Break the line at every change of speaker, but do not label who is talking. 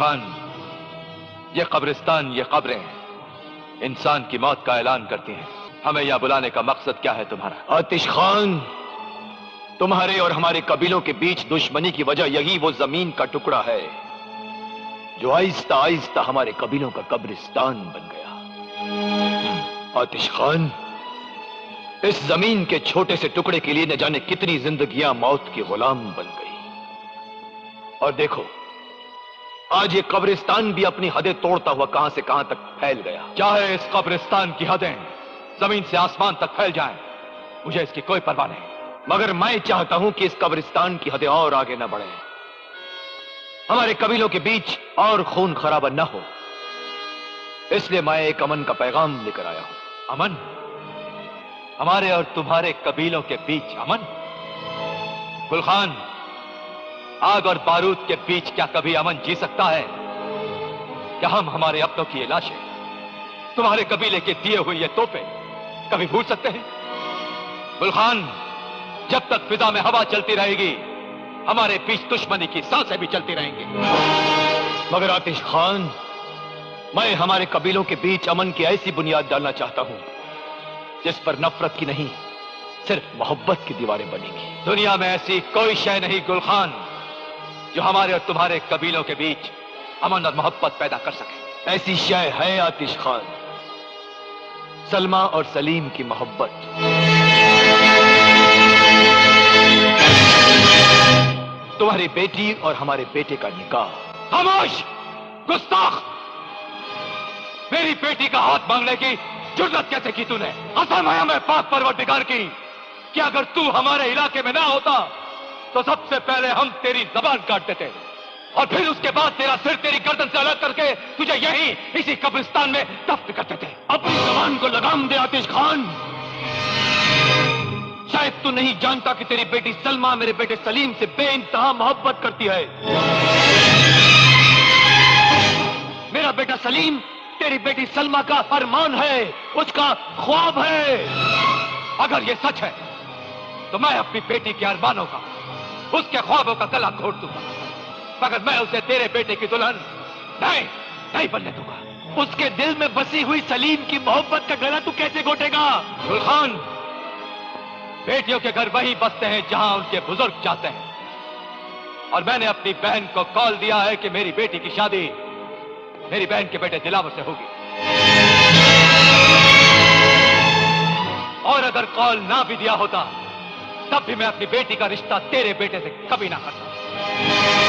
गुलखान, ये कब्रिस्तान, ये कब्रें इंसान की मौत का ऐलान करती हैं। हमें यहां बुलाने का मकसद क्या है तुम्हारा?
आतिश खान, तुम्हारे और हमारे कबीलों के बीच दुश्मनी की वजह यही वो जमीन का टुकड़ा है जो आहिस्ता आहिस्ता हमारे कबीलों का कब्रिस्तान बन गया। आतिश खान, इस जमीन के छोटे से टुकड़े के लिए न जाने कितनी जिंदगियां मौत की गुलाम बन गई। और देखो, आज ये कब्रिस्तान भी अपनी हदें तोड़ता हुआ कहां से कहां तक फैल गया।
चाहे इस कब्रिस्तान की हदें जमीन से आसमान तक फैल जाएं, मुझे इसकी कोई परवाह नहीं।
मगर मैं चाहता हूं कि इस कब्रिस्तान की हदें और आगे न बढ़े, हमारे कबीलों के बीच और खून खराबा न हो। इसलिए मैं एक अमन का पैगाम लेकर आया हूं।
अमन? हमारे और तुम्हारे कबीलों के बीच अमन? गुलखान, आग और बारूद के बीच क्या कभी अमन जी सकता है? क्या हम हमारे अपनों की ये लाशें, तुम्हारे कबीले के दिए हुए ये तोपे कभी भूल सकते हैं? गुलखान, जब तक फिजा में हवा चलती रहेगी, हमारे बीच दुश्मनी की सांसें भी चलती रहेंगी।
मगर आतिश खान, मैं हमारे कबीलों के बीच अमन की ऐसी बुनियाद डालना चाहता हूं जिस पर नफरत की नहीं, सिर्फ मोहब्बत की दीवारें बनेंगी।
दुनिया में ऐसी कोई शय नहीं गुलखान जो हमारे और तुम्हारे कबीलों के बीच अमन और मोहब्बत पैदा कर सके।
ऐसी शय है आतिश खान, सलमा और सलीम की मोहब्बत। तुम्हारी बेटी और हमारे बेटे का निकाह।
खामोश गुस्ताख! मेरी बेटी का हाथ मांगने की जुर्रत कैसे की तूने? कसम है हमें पाक परवरदिगार की कि अगर तू हमारे इलाके में ना होता तो सबसे पहले हम तेरी जबान काट देते और फिर उसके बाद तेरा सिर तेरी गर्दन से अलग करके तुझे यहीं इसी कब्रिस्तान में दफ्न करते थे।
अपनी जबान को लगाम दे आतिश खान। शायद तू नहीं जानता कि तेरी बेटी सलमा मेरे बेटे सलीम से बेइंतहा मोहब्बत करती है। मेरा बेटा सलीम तेरी बेटी सलमा का अरमान है, उसका ख्वाब है।
अगर ये सच है तो मैं अपनी बेटी के अरमानों का, उसके ख्वाबों का गला घोट दूंगा, मगर मैं उसे तेरे बेटे की दुल्हन नहीं बनने दूंगा।
उसके दिल में बसी हुई सलीम की मोहब्बत का गला तू कैसे घोटेगा?
गुलखान, बेटियों के घर वही बसते हैं जहां उनके बुजुर्ग जाते हैं, और मैंने अपनी बहन को कॉल दिया है कि मेरी बेटी की शादी मेरी बहन के बेटे दिलावर से होगी। और अगर कॉल ना भी दिया होता तब भी मैं अपनी बेटी का रिश्ता तेरे बेटे से कभी ना करता।